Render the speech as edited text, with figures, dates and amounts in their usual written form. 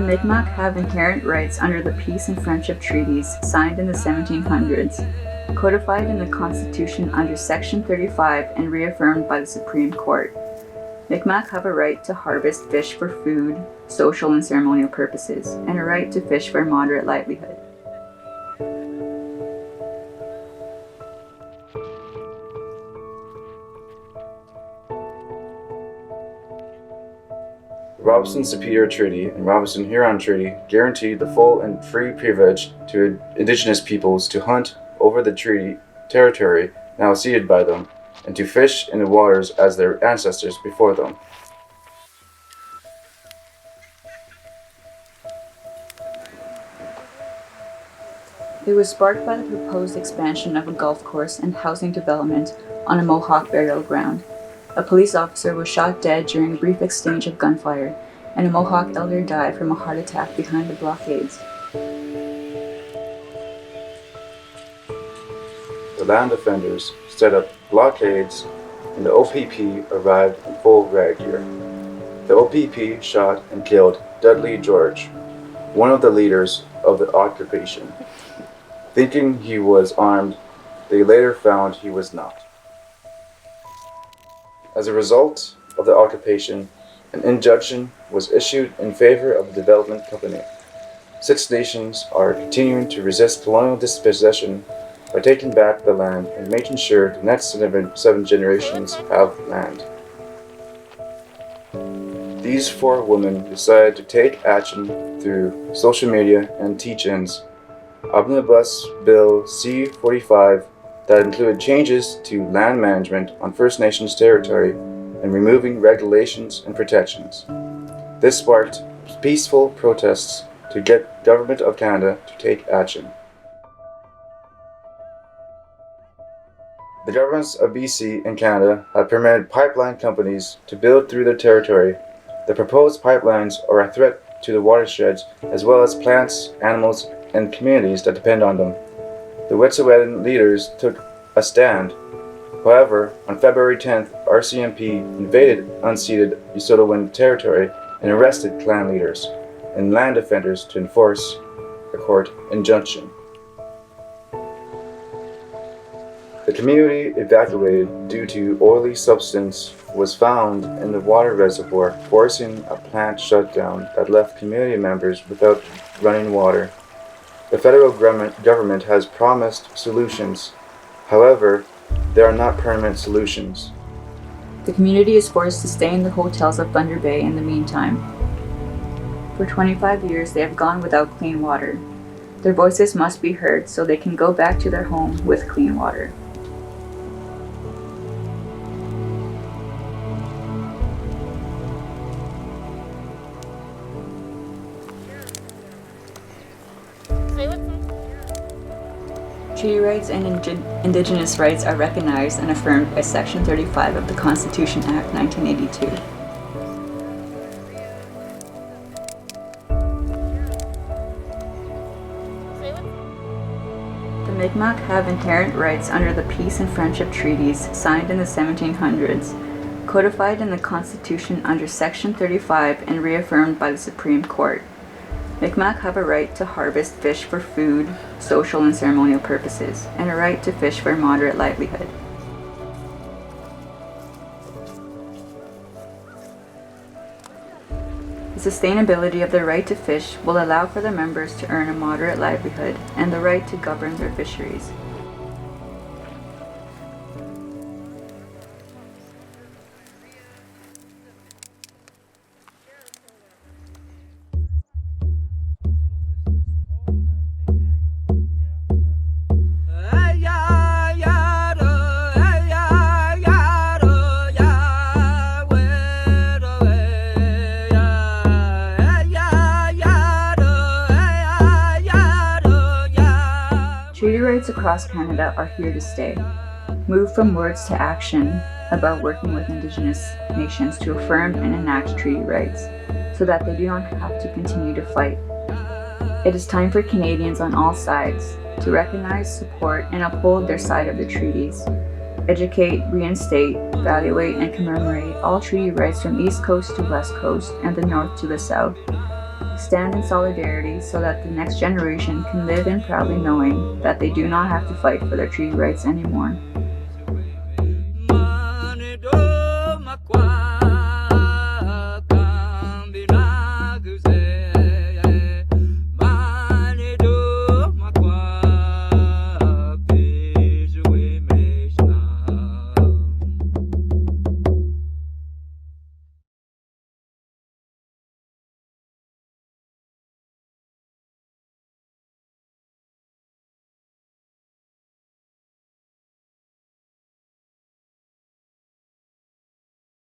Mi'kmaq have inherent rights under the Peace and Friendship Treaties signed in the 1700s, codified in the Constitution under Section 35 and reaffirmed by the Supreme Court. Mi'kmaq have a right to harvest fish for food, social and ceremonial purposes, and a right to fish for a moderate livelihood. The Robeson-Superior Treaty and Robeson-Huron Treaty guaranteed the full and free privilege to Indigenous peoples to hunt over the treaty territory now ceded by them, and to fish in the waters as their ancestors before them. It was sparked by the proposed expansion of a golf course and housing development on a Mohawk burial ground. A police officer was shot dead during a brief exchange of gunfire, and a Mohawk elder died from a heart attack behind the blockades. The land defenders set up blockades, and the OPP arrived in full rag gear. The OPP shot and killed Dudley George, one of the leaders of the occupation. Thinking he was armed, they later found he was not. As a result of the occupation, an injunction was issued in favor of the development company. 6 nations are continuing to resist colonial dispossession by taking back the land and making sure the next 7 generations have land. These 4 women decided to take action through social media and teach-ins. Omnibus Bill C-45 that included changes to land management on First Nations territory and removing regulations and protections. This sparked peaceful protests to get Government of Canada to take action. The governments of BC and Canada have permitted pipeline companies to build through their territory. The proposed pipelines are a threat to the watersheds as well as plants, animals, and communities that depend on them. The Wet'suwet'en leaders took a stand. However, on February 10th, RCMP invaded unceded Usodowin territory and arrested clan leaders and land defenders to enforce a court injunction. The community evacuated due to oily substance was found in the water reservoir, forcing a plant shutdown that left community members without running water. The federal government has promised solutions. However, they are not permanent solutions. The community is forced to stay in the hotels of Thunder Bay in the meantime. For 25 years, they have gone without clean water. Their voices must be heard so they can go back to their home with clean water. Treaty rights and Indigenous rights are recognized and affirmed by Section 35 of the Constitution Act 1982. The Mi'kmaq have inherent rights under the Peace and Friendship Treaties signed in the 1700s, codified in the Constitution under Section 35 and reaffirmed by the Supreme Court. Mi'kmaq have a right to harvest fish for food, social and ceremonial purposes, and a right to fish for a moderate livelihood. The sustainability of the right to fish will allow for the members to earn a moderate livelihood and the right to govern their fisheries. Treaty rights across Canada are here to stay. Move from words to action about working with Indigenous nations to affirm and enact treaty rights so that they do not have to continue to fight. It is time for Canadians on all sides to recognize, support, and uphold their side of the treaties. Educate, reinstate, evaluate, and commemorate all treaty rights from East Coast to West Coast and the North to the South. stand in solidarity so that the next generation can live in proudly knowing that they do not have to fight for their treaty rights anymore.